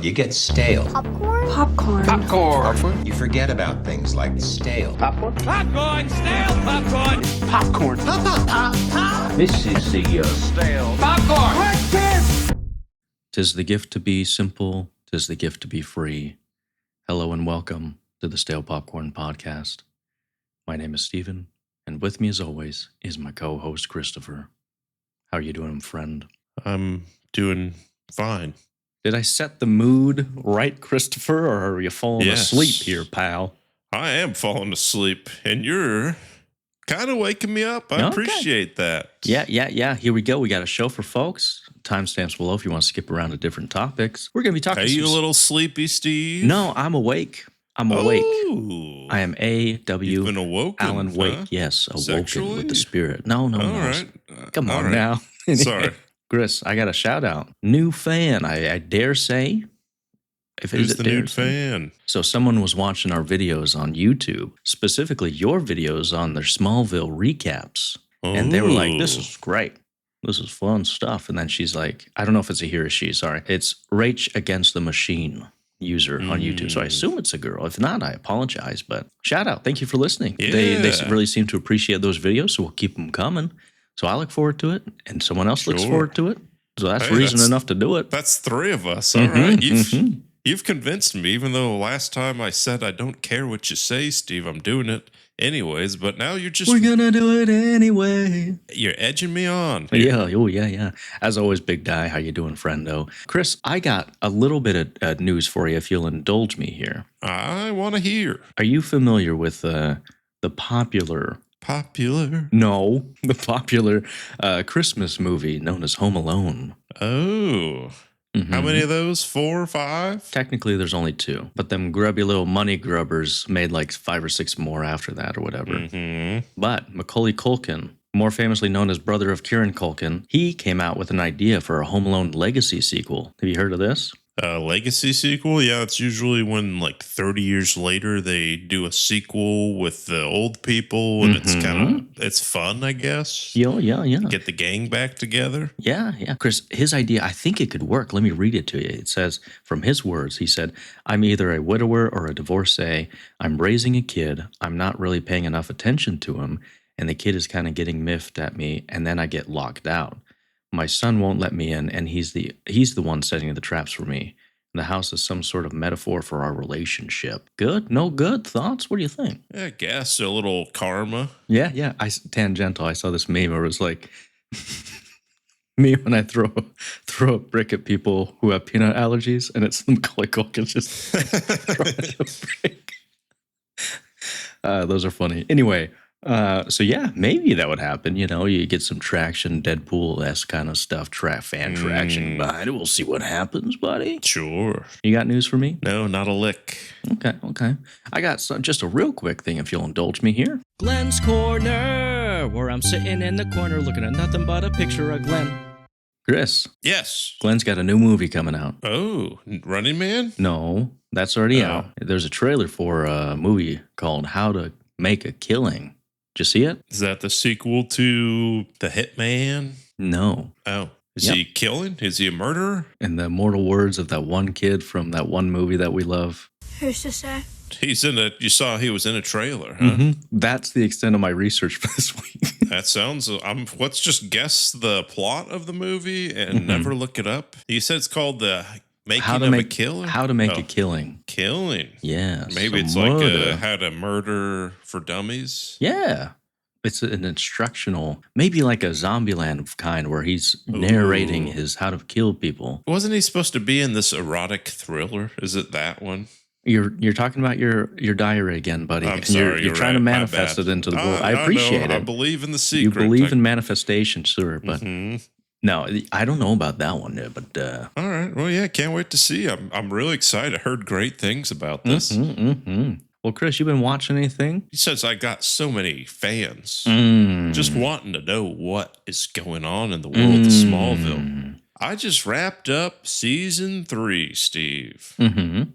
You get stale. Popcorn? Popcorn. Popcorn. You forget about things like stale. Popcorn. Popcorn, stale popcorn. Popcorn. Pop, pop, pop, pop. This is the Stale popcorn. Breakfast. 'Tis the gift to be simple, 'tis the gift to be free. Hello and welcome to the Stale Popcorn Podcast. My name is Steven, and with me as always is my co-host Christopher. How are you doing, friend? I'm doing fine. Did I set the mood right, Christopher, or are you falling Yes. asleep here, pal? I am falling asleep, and you're kind of waking me up. I Okay. appreciate that. Yeah. Here we go. We got a show for folks. Timestamps below if you want to skip around to different topics. We're going to be talking Are you a little sleepy, Steve? No, I'm awake. I'm awake. Oh. I am A.W. You've been awoken, Alan Wake. huh? Yes, awoken Sexually? with the spirit. No. All right. Come all on right. now. Sorry. Chris, I got a shout out. New fan, I dare say. If Who's is it the dare new say? fan? So someone was watching our videos on YouTube, specifically your videos on their Smallville recaps. And they were like, this is great. This is fun stuff. And then she's like, I don't know if it's a he or she, sorry. It's Rach Against the Machine user on YouTube. So I assume it's a girl. If not, I apologize. But shout out. Thank you for listening. They Yeah. really seem to appreciate those videos, so we'll keep them coming. So I look forward to it, and someone else looks Sure. forward to it. So that's Hey, reason that's- enough to do it. That's three of us. All right. Mhm. You've convinced me, even though last time I said I don't care what you say, Steve. I'm doing it anyways, but now you're just We're gonna do it anyway. you're edging me on. Yeah. As always, big guy. How you doing, friendo? Chris, I got a little bit of news for you if you'll indulge me here. I want to hear. Are you familiar with the popular Christmas movie known as Home Alone? Oh. How Mhm. many of those? 4 or 5? Technically, there's only 2, but them grubby little money grubbers made like 5 or 6 more after that or whatever. Mm-hmm. But Macaulay Culkin, more famously known as brother of Kieran Culkin, he came out with an idea for a Home Alone legacy sequel. Have you heard of this? Legacy sequel? Yeah, it's usually when like 30 years later they do a sequel with the old people and it's fun, I guess. Yeah. Get the gang back together. Yeah. Chris, his idea, I think it could work. Let me read it to you. It says, from his words, he said, I'm either a widower or a divorcee. I'm raising a kid. I'm not really paying enough attention to him. And the kid is kind of getting miffed at me. And then I get locked out. My son won't let me in. And he's the one setting the traps for me. And the house is some sort of metaphor for our relationship. Good? No good? Thoughts? What do you think? Yeah, I guess a little karma. Yeah. Tangential. I saw this meme where it was like, me when I throw a brick at people who have peanut allergies, and it's Macaulay Culkin just throwing a brick. Those are funny. Anyway, so yeah, maybe that would happen. You know, you get some traction, Deadpool-esque kind of stuff, fan traction behind it. We'll see what happens, buddy. Sure. You got news for me? No, not a lick. Okay. I got just a real quick thing, if you'll indulge me here. Glenn's Corner, where I'm sitting in the corner looking at nothing but a picture of Glenn. Chris, Yes. Glenn's got a new movie coming out. Oh, Running Man? No, that's already Oh. out. There's a trailer for a movie called How to Make a Killing. Did you see it? Is that the sequel to The Hitman? No. Oh. Is Yep. he killing? Is he a murderer? In the immortal words of that one kid from that one movie that we love. Who's to say? He's in a. You saw he was in a trailer, huh? That's the extent of my research for this week. That sounds. Let's just guess the plot of the movie and never look it up. You said it's called the Making of a Killer. How to Make a Killing. Killing. Yeah. Maybe it's like How to Murder for Dummies. Yeah. It's an instructional, maybe like a Zombieland kind where he's narrating his how to kill people. Wasn't he supposed to be in this erotic thriller? Is it that one? You're talking about your diary again, buddy. I'm and sorry. you're trying right. to My manifest bad. it into the world. I know. appreciate I it. believe in the You secret. believe in manifestation, sir, but Mhm. no, I don't know about that one. But All right. Well, yeah. Can't wait to see. I'm really excited. I heard great things about this. Well, Chris, you been watching anything? He says I got so many fans just wanting to know what is going on in the world of Smallville. I just wrapped up season 3, Steve,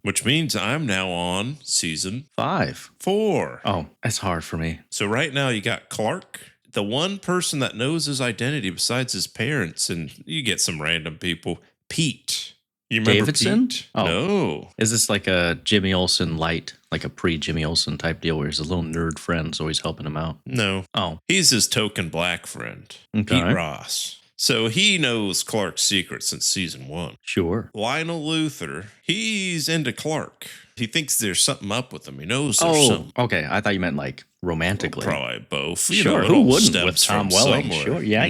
which means I'm now on season 5. 4. Oh, that's hard for me. So right now you got Clark, the one person that knows his identity besides his parents, and you get some random people. Pete, You remember Davidson? Pete? Oh. No. Is this like a Jimmy Olsen light, like a pre-Jimmy Olsen type deal where his little nerd friend's always helping him out? No. Oh. He's his token black friend, Okay. Pete Ross. So he knows Clark's secret since season 1. Sure. Lionel Luthor, he's into Clark. He thinks there's something up with him. He knows there's something. Okay. I thought you meant like romantically. Probably both. Sure. It Who all wouldn't stems with Tom from Welling? somewhere. Sure. Yeah.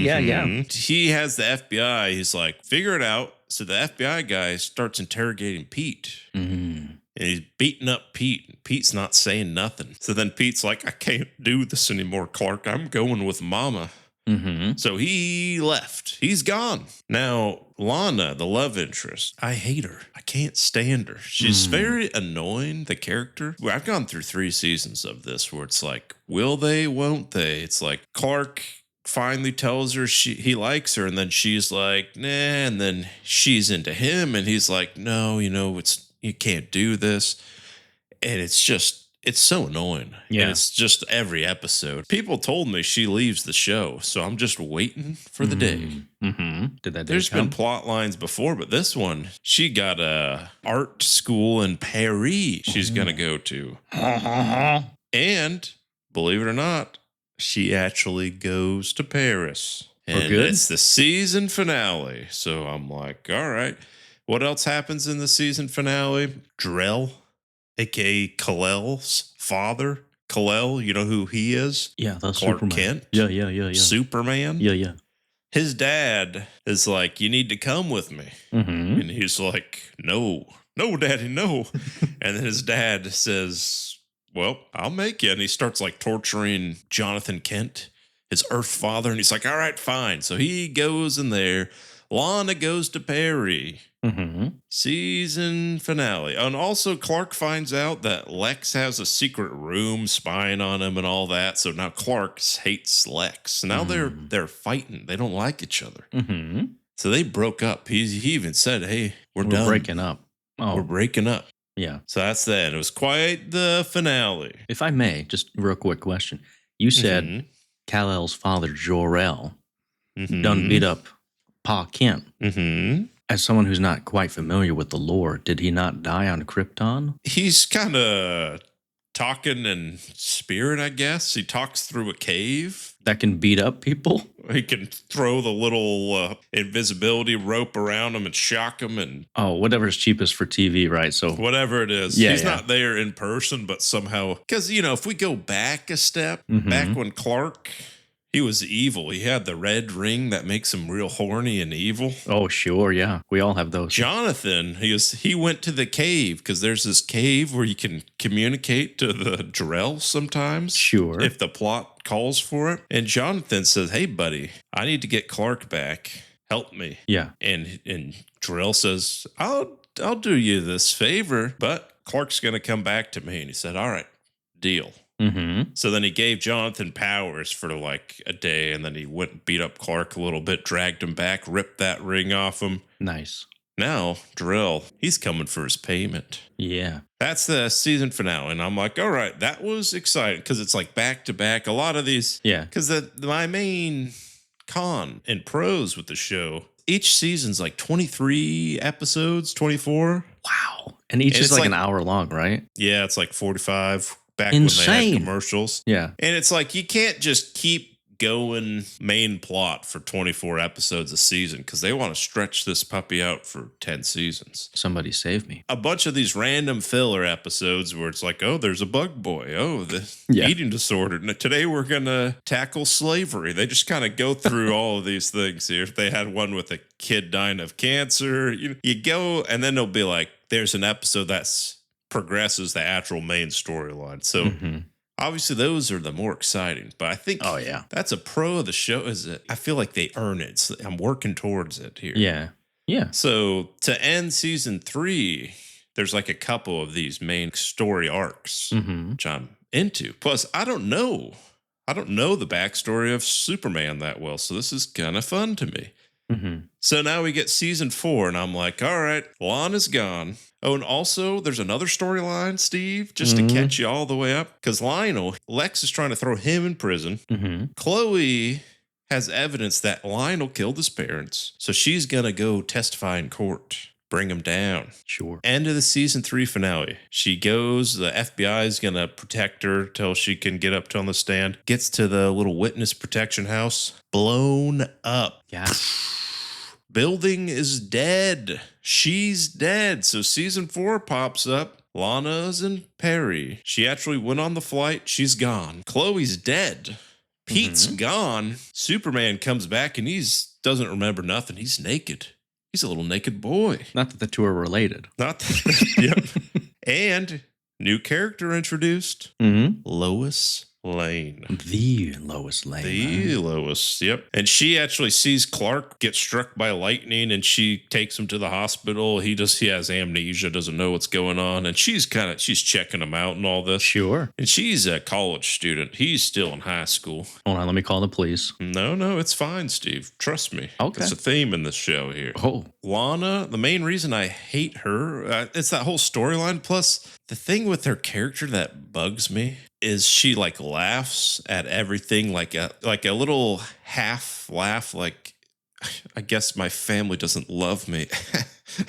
He has the FBI. He's like, figure it out. So the FBI guy starts interrogating Pete. Mm. And he's beating up Pete. And Pete's not saying nothing. So then Pete's like, I can't do this anymore, Clark. I'm going with Mama. Mm-hmm. So he left. He's gone. Now, Lana, the love interest, I hate her. I can't stand her. She's very annoying, the character. Well, I've gone through 3 seasons of this where it's like, will they, won't they? It's like Clark finally tells her he likes her, and then she's like, nah, and then she's into him, and he's like, no, you can't do this. And it's so annoying. Yeah. And it's just every episode. People told me she leaves the show, so I'm just waiting for the day. Mm-hmm. Did that day There's come? been plot lines before, but this one, she got a art school in Paris she's going to go to. And believe it or not, she actually goes to Paris. And good? it's the season finale. So I'm like, all right. What else happens in the season finale? Drell, a.k.a. Kal-El's father. Kal-El, you know who he is? Yeah, that's Clark Superman. Kent? Yeah. Superman? Yeah. His dad is like, you need to come with me. Mm-hmm. And he's like, no, daddy, no. And then his dad says, well, I'll make you. And he starts like torturing Jonathan Kent, his Earth father. And he's like, all right, fine. So he goes in there. Lana goes to Perry. Mm-hmm. Season finale. And also Clark finds out that Lex has a secret room spying on him and all that. So now Clark hates Lex. Now they're fighting. They don't like each other. Mm-hmm. So they broke up. He even said, hey, we're We're done. breaking up. Oh, We're breaking up. yeah. So that's that. It was quite the finale. If I may, just a real quick question. You said Mhm. Kal-El's father, Jor-El, Mhm. done beat up Pa Kent. Mhm. As someone who's not quite familiar with the lore, did he not die on Krypton? He's kind of talking in spirit, I guess. He talks through a cave. That can beat up people? He can throw the little invisibility rope around him and shock him and Oh, whatever's cheapest for TV, right? So, whatever it is. Yeah, He's yeah. not there in person, but somehow, because, if we go back a step, Mhm. back when Clark, he was evil. He had the red ring that makes him real horny and evil. oh, sure, yeah. We all have those. Jonathan, he went to the cave because there's this cave where you can communicate to the Drell sometimes. Sure. If the plot calls for it. And Jonathan says, hey, buddy, I need to get Clark back. Help me. Yeah. And Drell says, I'll do you this favor, but Clark's going to come back to me. And he said, all right, deal. Mm-hmm. So then he gave Jonathan powers for like a day, and then he went and beat up Clark a little bit, dragged him back, ripped that ring off him. Nice. Now, Drell, he's coming for his payment. Yeah. That's the season finale. And I'm like, all right, that was exciting because it's like back to back. A lot of these, Yeah. because my main con and pros with the show, each season's like 23 episodes, 24. Wow. And each And is it's like like- an hour long, right? Yeah, it's like 45 back when they Insane. had commercials. Yeah. And it's like, you can't just keep going main plot for 24 episodes a season because they want to stretch this puppy out for 10 seasons. Somebody save me. A bunch of these random filler episodes where it's like, oh, there's a bug boy. Oh, the Yeah. eating disorder. And today we're going to tackle slavery. They just kind of go through all of these things here. If they had one with a kid dying of cancer, you go, and then they'll be like, there's an episode that's progresses the actual main storyline. So Mhm. obviously those are the more exciting. But I think Oh, yeah. that's a pro of the show is that I feel like they earn it. So I'm working towards it here. Yeah. Yeah. So to end season 3, there's like a couple of these main story arcs, Mm-hmm. which I'm into. Plus, I don't know the backstory of Superman that well. So this is kind of fun to me. Mm-hmm. So now we get season 4, and I'm like, all right, Lana's gone. Oh, and also there's another storyline, Steve, just Mhm. to catch you all the way up. Because Lex is trying to throw him in prison. Mm-hmm. Chloe has evidence that Lionel killed his parents, so she's gonna go testify in court. bring him down. Sure. End of the season 3 finale. She goes, the FBI is going to protect her till she can get up on the stand. Gets to the little witness protection house. Blown up. Yeah. Building is dead. She's dead. So season 4 pops up. Lana's in Perry. She actually went on the flight. She's gone. Chloe's dead. Pete's gone. Superman comes back and doesn't remember nothing. He's naked. He's a little naked boy. Not that the two are related. Not that. Yep. And new character introduced. Lois Lane. The Lois Lane. The Lois, yep. And she actually sees Clark get struck by lightning and she takes him to the hospital. He has amnesia, doesn't know what's going on. And she's checking him out and all this. Sure. And she's a college student. He's still in high school. Hold on, let me call the police. No, it's fine, Steve. Trust me. Okay. It's a theme in this show here. Oh. Lana, the main reason I hate her, it's that whole storyline. Plus, the thing with her character that bugs me is she like laughs at everything like a little half laugh, like I guess my family doesn't love me.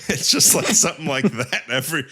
It's just like something like that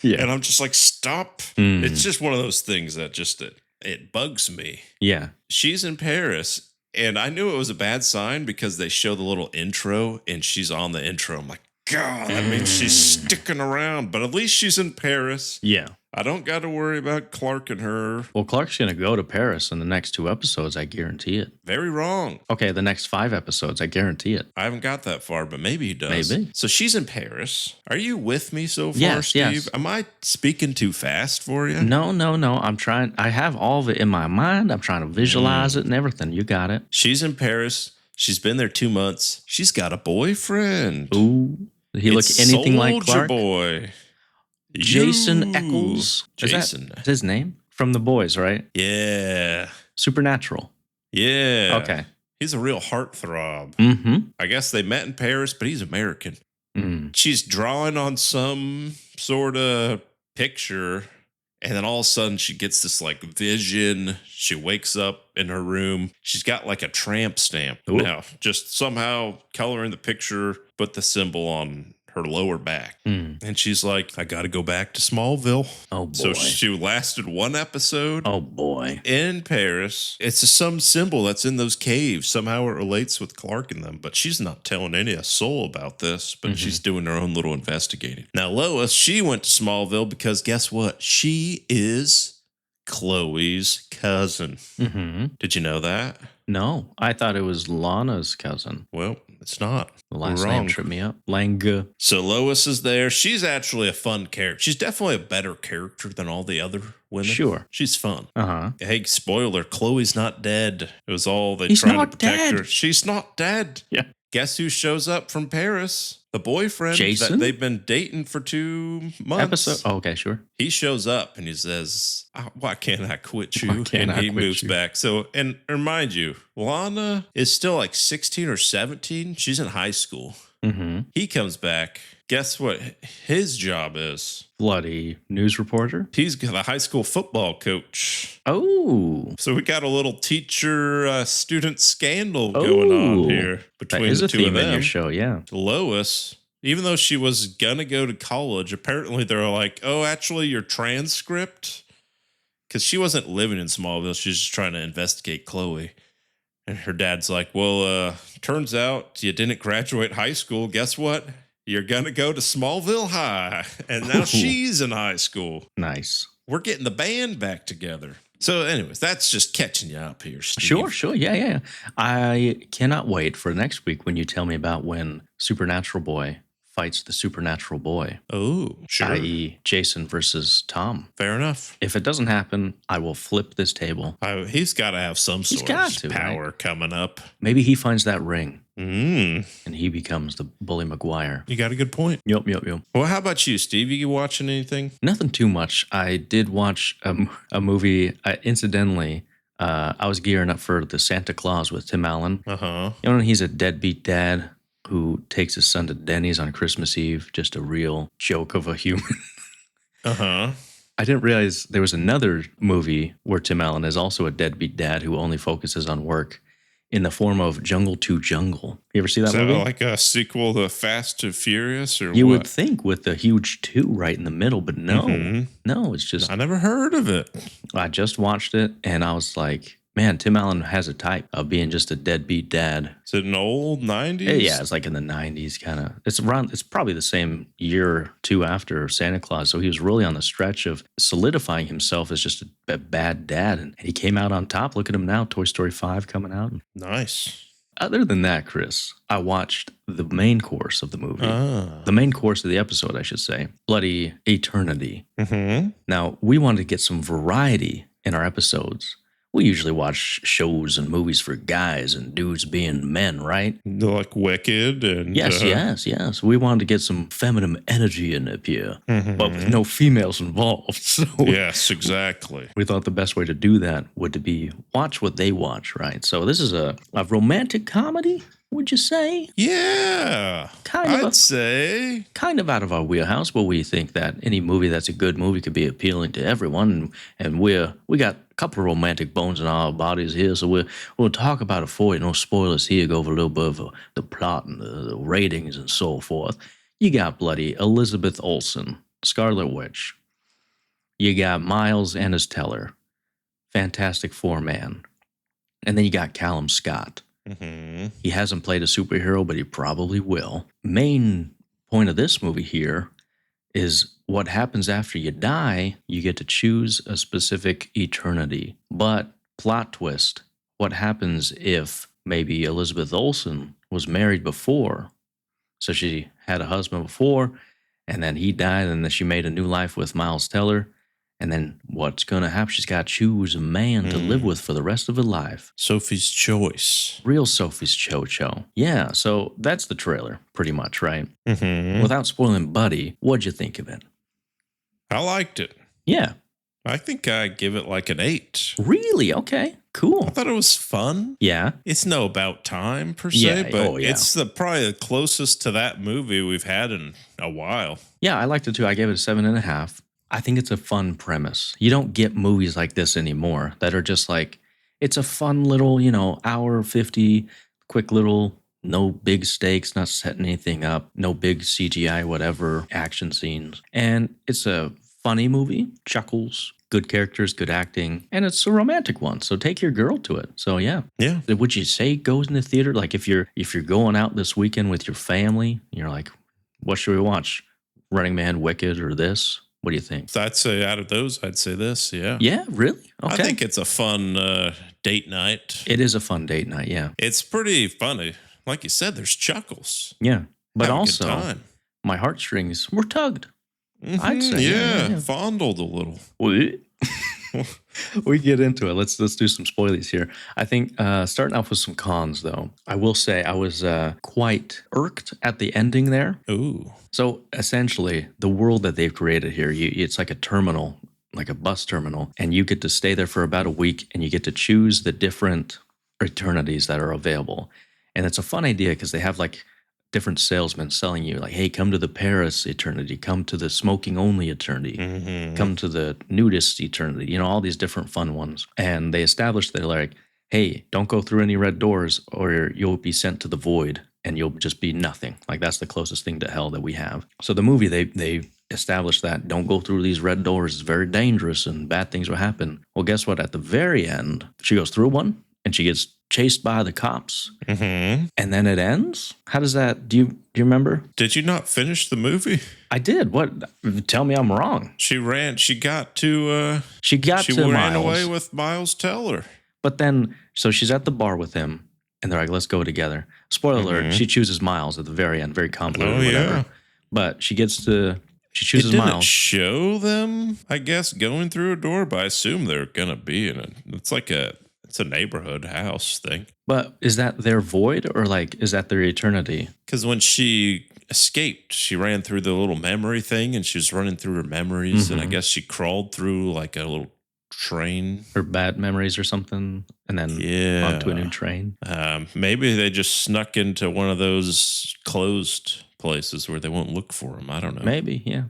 and I'm just like, stop. It's just one of those things that just it bugs me. Yeah. She's in Paris and I knew it was a bad sign because they show the little intro and she's on the intro. I'm like, God, that means she's sticking around, but at least she's in Paris. Yeah. I don't got to worry about Clark and her. Well, Clark's going to go to Paris in the next 2 episodes. I guarantee it. Very wrong. Okay, the next 5 episodes. I guarantee it. I haven't got that far, but maybe he does. Maybe. So she's in Paris. Are you with me so far, Yes, Steve? yes. Am I speaking too fast for you? No. I'm trying. I have all of it in my mind. I'm trying to visualize it and everything. You got it. She's in Paris. She's been there 2 months. She's got a boyfriend. Ooh. Did he look anything like Soldier Clark? Boy. Jason Eccles. Jason. Is his name? From The Boys, right? Yeah. Supernatural. Yeah. Okay. He's a real heartthrob. Mm-hmm. I guess they met in Paris, but he's American. Mm. She's drawing on some sort of picture, and then all of a sudden she gets this like vision. She wakes up in her room. She's got like a tramp stamp. Ooh. Now, just somehow coloring the picture, put the symbol on her lower back. And she's like, I got to go back to Smallville. Oh, boy. So she lasted 1 episode. Oh, boy. In Paris. It's some symbol that's in those caves. Somehow it relates with Clark and them, but she's not telling any soul about this, but she's doing her own little investigating. Now, Lois, she went to Smallville because guess what? She is Chloe's cousin. Did you know that? No, I thought it was Lana's cousin. Well, it's not. The last We're name wrong. tripped me up. Lang. So Lois is there. She's actually a fun character. She's definitely a better character than all the other women. Sure. She's fun. Uh-huh. Hey, spoiler, Chloe's not dead. It was all they He's trying to not protect dead. her. She's not dead. Yeah. Guess who shows up from Paris? The boyfriend Jason? that they've been dating for 2 months. Episode. Oh, okay, sure. He shows up and he says, why can't I quit you? Why can't and I he quit moves you? back. So, and remind you, Lana is still like 16 or 17. She's in high school. He comes back. Guess what his job is? Bloody news reporter. He's got a high school football coach. Oh. So we got a little teacher student scandal going on here That between is the a two theme of in your them. show, yeah. Lois, even though she was gonna go to college, apparently they're like, oh, actually your transcript, because she wasn't living in Smallville, she's just trying to investigate Chloe. And her dad's like, well, turns out you didn't graduate high school. Guess what? You're gonna go to Smallville High. And now she's in high school. Nice. We're getting the band back together. So anyways, that's just catching you up here, Steve. Sure. Yeah. I cannot wait for next week when you tell me about when Supernatural Boy fights the Supernatural Boy, Oh, sure. i.e. Jason versus Tom. Fair enough. If it doesn't happen, I will flip this table. He's got to have some sort got of to, power coming up. Maybe he finds that ring Mm. and he becomes the Bully Maguire. You got a good point. Yup. Well, how about you, Steve? You watching anything? Nothing too much. I did watch a movie. Incidentally, I was gearing up for the Santa Claus with Tim Allen. Uh-huh. You know, he's a deadbeat dad who takes his son to Denny's on Christmas Eve. Just a real joke of a human. Uh-huh. I didn't realize there was another movie where Tim Allen is also a deadbeat dad who only focuses on work. in the form of Jungle to Jungle. You ever see that Is that movie? like a sequel to Fast and Furious or You what? would think with the huge 2 right in the middle, but no. No, it's just, I never heard of it. I just watched it and I was like, man, Tim Allen has a type of being just a deadbeat dad. Is it an old 90s? Yeah, it's like in the 90s kind of. It's probably the same year or 2 after Santa Claus. So he was really on the stretch of solidifying himself as just a bad dad. And he came out on top. Look at him now, Toy Story 5 coming out. Nice. Other than that, Chris, I watched the main course of the movie. Ah. The main course of the episode, I should say. Bloody Eternity. Mm-hmm. Now, we wanted to get some variety in our episodes. We usually watch shows and movies for guys and dudes being men, right? Like Wicked and... Yes. We wanted to get some feminine energy in up here, but with no females involved. So Yes, exactly. we thought the best way to do that would to be watch what they watch, right? So this is a romantic comedy, would you say? Yeah. I'd say. Kind of out of our wheelhouse, but we think that any movie that's a good movie could be appealing to everyone, and we got a couple of romantic bones in our bodies here, so we'll talk about it for you. No spoilers here. Go over a little bit of the plot and the ratings and so forth. You got bloody Elizabeth Olsen, Scarlet Witch. You got Miles Ennis Teller, Fantastic Four man, and then you got Callum Scott. Mm-hmm. He hasn't played a superhero, but he probably will. Main point of this movie here is what happens after you die, you get to choose a specific eternity. But plot twist, what happens if maybe Elizabeth Olsen was married before? So she had a husband before, and then he died, and then she made a new life with Miles Teller. And then what's going to happen? She's got to choose a man to live with for the rest of her life. Sophie's Choice. Real Sophie's Cho-Cho. Yeah, so that's the trailer, pretty much, right? Mm-hmm. Without spoiling Buddy, what'd you think of it? I liked it. Yeah. I think I give it like an 8. Really? Okay, I cool. thought it was fun. Yeah. It's no About Time per se, Yeah, but yeah. it's probably the closest to that movie we've had in a while. Yeah, I liked it too. I gave it a 7.5. I think it's a fun premise. You don't get movies like this anymore that are just like, it's a fun little, hour 50, quick little, no big stakes, not setting anything up, no big CGI, whatever, action scenes. And it's a funny movie, chuckles, good characters, good acting, and it's a romantic one. So take your girl to it. So yeah. Yeah. Would you say goes in the theater? Like if you're going out this weekend with your family, you're like, what should we watch? Running Man, Wicked, or this? What do you think? So I'd say out of those, I'd say this. Yeah. Yeah, really? Okay. I think it's a fun date night. It is a fun date night, yeah. It's pretty funny. Like you said, there's chuckles. Yeah. But Have a good also, time. my heartstrings were tugged. I'd say. Yeah, fondled a little. We get into it. Let's do some spoilies here. I think starting off with some cons, though. I will say I was quite irked at the ending there. Ooh. So essentially, the world that they've created here, it's like a terminal, like a bus terminal, and you get to stay there for about a week, and you get to choose the different eternities that are available. And it's a fun idea because they have like different salesmen selling you like, hey, come to the Paris eternity, come to the smoking only eternity, come to the nudist eternity, all these different fun ones. And they established they're like, hey, don't go through any red doors or you'll be sent to the void and you'll just be nothing. Like that's the closest thing to hell that we have. So the movie, they established that don't go through these red doors. It's very dangerous and bad things will happen. Well, guess what? At the very end, she goes through one and she gets chased by the cops. And then it ends? How does that, do you remember? Did you not finish the movie? I did. What? Tell me I'm wrong. She got to She ran ran away with Miles Teller. But then, so she's at the bar with him, and they're like, let's go together. Spoiler alert, she chooses Miles at the very end, very convoluted, whatever. Yeah. But she chooses It didn't Miles. show them, I guess, going through a door, but I assume they're going to be in it. It's a neighborhood house thing. But is that their void, or like, is that their eternity? Because when she escaped, she ran through the little memory thing, and she was running through her memories, and I guess she crawled through like a little train. Or bad memories or something, and then onto a new train. Maybe they just snuck into one of those closed places where they won't look for them. I don't know. Maybe, yeah.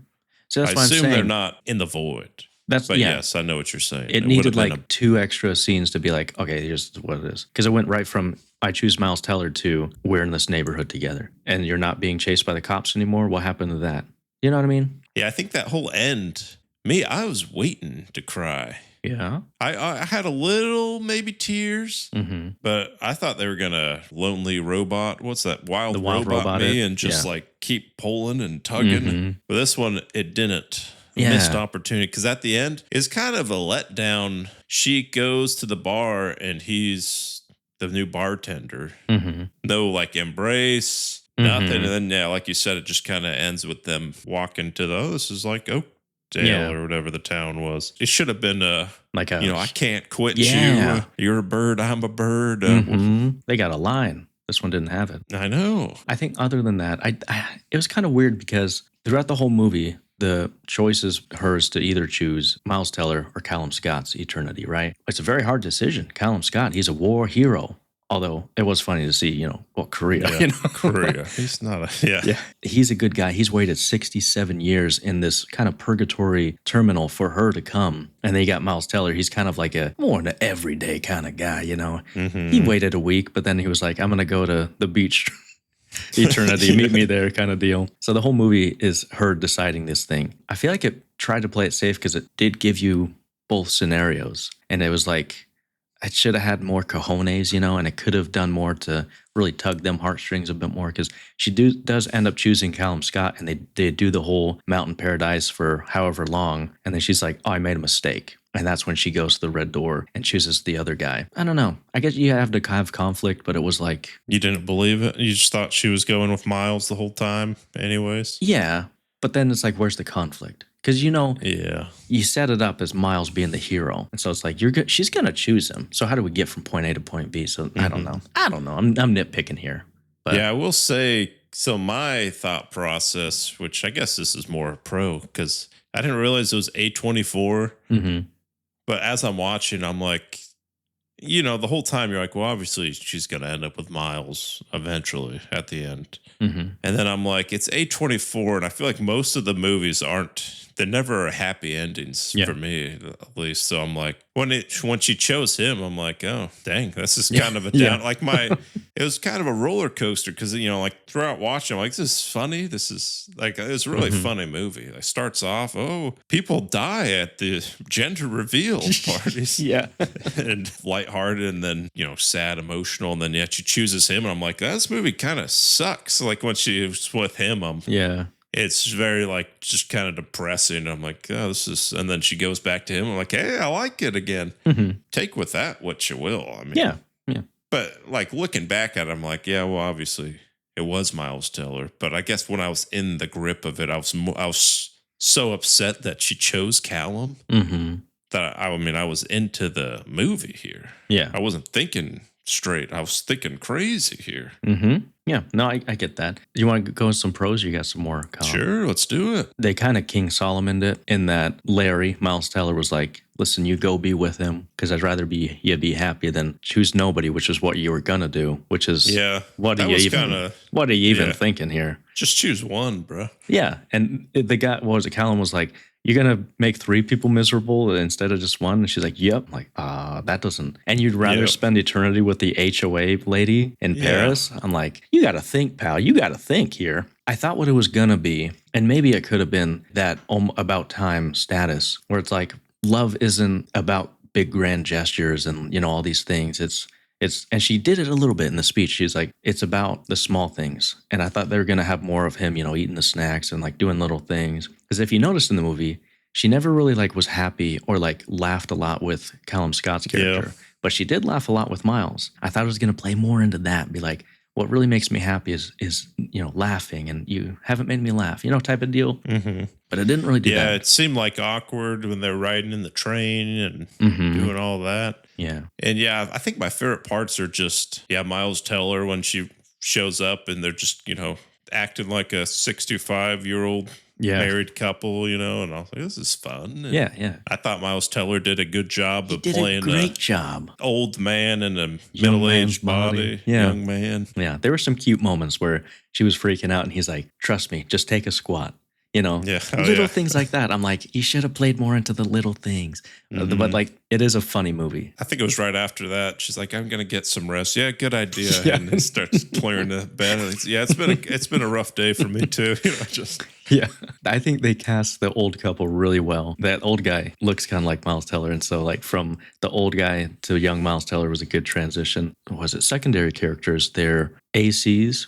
So that's I what I'm assume saying. they're not in the void. But yes, I know what you're saying. It needed like 2 extra scenes to be like, okay, here's what it is. Because it went right from I choose Miles Teller too. We're in this neighborhood together, and you're not being chased by the cops anymore. What happened to that? You know what I mean? Yeah, I think that whole end, I was waiting to cry. Yeah. I had a little maybe tears, but I thought they were gonna lonely robot. What's that wild, robot me and just like keep pulling and tugging. But this one, it didn't. Missed opportunity because at the end is kind of a letdown. She goes to the bar and he's the new bartender. No like embrace, nothing. And then like you said, it just kind of ends with them walking to this is like Oakdale or whatever the town was. It should have been like a I can't quit you. You're a bird, I'm a bird. They got a line. This one didn't have it. I know. I think other than that, it was kind of weird because throughout the whole movie, the choice is hers to either choose Miles Teller or Callum Scott's eternity, right? It's a very hard decision. Callum Scott, he's a war hero. Although it was funny to see, Korea. Yeah, Korea. He's not yeah. He's a good guy. He's waited 67 years in this kind of purgatory terminal for her to come. And then you got Miles Teller. He's kind of like more an everyday kind of guy, He waited a week, but then he was like, I'm going to go to the beach. Eternity, meet me there kind of deal. So the whole movie is her deciding this thing. I feel like it tried to play it safe because it did give you both scenarios. And it was like, it should have had more cojones, and it could have done more to really tug them heartstrings a bit more because she does end up choosing Callum Scott and they do the whole mountain paradise for however long. And then she's like, oh, I made a mistake. And that's when she goes to the red door and chooses the other guy. I don't know. I guess you have to have conflict, but it was like... You didn't believe it? You just thought she was going with Miles the whole time anyways? Yeah, but then it's like, where's the conflict? Because, you set it up as Miles being the hero. And so it's like, she's going to choose him. So how do we get from point A to point B? So I don't know. I'm nitpicking here. But yeah, I will say, so my thought process, which I guess this is more pro, because I didn't realize it was A24. But as I'm watching, I'm like, the whole time you're like, well, obviously she's going to end up with Miles eventually at the end. And then I'm like, it's A24. And I feel like most of the movies they're never happy endings for me, at least. So I'm like, when she chose him, I'm like, oh, dang, this is kind of a down. Like it was kind of a roller coaster because, like throughout watching, I'm like, this is funny. This is like, it was a really funny movie. It starts off, people die at the gender reveal parties. And lighthearted and then, sad, emotional. And then she chooses him. And I'm like, this movie kind of sucks. Like when she was with him, it's very like just kind of depressing. I'm like, oh, this is, and then she goes back to him. I'm like, hey, I like it again. Take with that what you will. I mean, yeah. But like looking back at it, I'm like, yeah, well, obviously it was Miles Teller. But I guess when I was in the grip of it, I was so upset that she chose Callum that I was into the movie here. Yeah, I wasn't thinking straight. I was thinking crazy here. Yeah, no, I get that. Do you want to go with some pros? Or you got some more, Colin? Sure, let's do it. They kind of King Solomon'd it in that Larry, Miles Teller, was like, listen, you go be with him because I'd rather you be happy than choose nobody, which is what you were going to do, which is what are you even thinking here? Just choose one, bro. Yeah, and the guy, Callum was like, you're going to make 3 people miserable instead of just one? And she's like, yep. I'm like, that doesn't. And you'd rather spend eternity with the HOA lady in Paris? I'm like, you got to think, pal. You got to think here. I thought what it was going to be, and maybe it could have been that about time status where it's like, love isn't about big grand gestures and, all these things. And she did it a little bit in the speech. She's like, it's about the small things. And I thought they were going to have more of him, eating the snacks and like doing little things. Because if you noticed in the movie, she never really like was happy or like laughed a lot with Callum Scott's character. But she did laugh a lot with Miles. I thought it was going to play more into that. Be like, what really makes me happy is laughing, and you haven't made me laugh, type of deal. But it didn't really do that. Yeah, it seemed like awkward when they're riding in the train and doing all that. Yeah. And I think my favorite parts are just, Miles Teller when she shows up and they're just, acting like a 65-year-old married couple, and I was like, this is fun. And I thought Miles Teller did a good job of playing a great job. Old man in a middle-aged body. Young man. Yeah, there were some cute moments where she was freaking out and he's like, trust me, just take a squat. You know, Yeah. Oh, little yeah. things like that. I'm like, you should have played more into the little things. But like, it is a funny movie. I think it was right after that. She's like, "I'm gonna get some rest." Yeah, good idea. Yeah. And he starts clearing the bed. Yeah, it's been a rough day for me too. Just Yeah. I think they cast the old couple really well. That old guy looks kind of like Miles Teller. And so, like, from the old guy to young Miles Teller was a good transition. Was it secondary characters? They're ACs.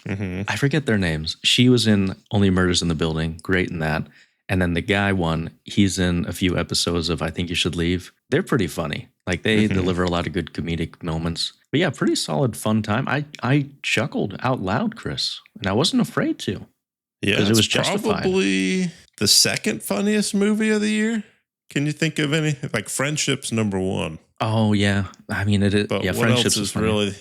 I forget their names. She was in Only Murders in the Building. Great in that. And then the guy one, he's in a few episodes of I Think You Should Leave. They're pretty funny. Like, they deliver a lot of good comedic moments. But yeah, pretty solid, fun time. I chuckled out loud, Chris. And I wasn't afraid to. yeah, Because it it's was justified. probably the second funniest movie of the year. Can you think of any? Like Friendship's number one. Oh, yeah. I mean, it is. But Yeah, what Friendships else is funny. really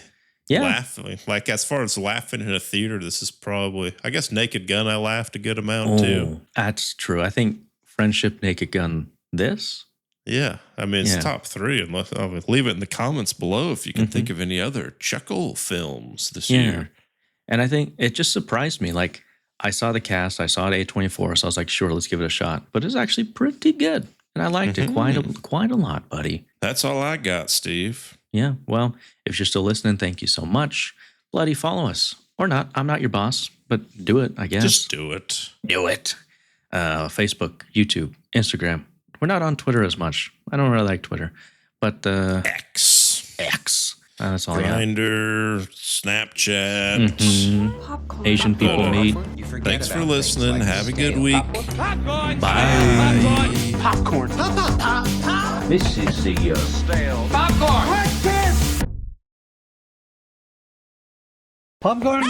Yeah. laughing? Like as far as laughing in a theater, this is probably, I guess, Naked Gun. I laughed a good amount too. That's true. I think Friendship, Naked Gun, this. Yeah, I mean it's Yeah. top three. Unless I'll leave it in the comments below if you can think of any other chuckle films this year. And I think it just surprised me. Like, I saw the cast, I saw it at A24, so I was like, sure, let's give it a shot. But it's actually pretty good. And I liked it quite a lot, buddy. That's all I got, Steve. Yeah. Well, if you're still listening, thank you so much. Bloody follow us. Or not. I'm not your boss, but do it, I guess. Just do it. do it. Facebook, YouTube, Instagram. We're not on Twitter as much. I don't really like Twitter. But X, that's all I got. Grindr, Snapchat. Popcorn. Asian people meet. You forget Thanks for about things listening. like Have a good stale. week. Popcorn. Bye. Popcorn. This is the Stale. Popcorn. popcorn.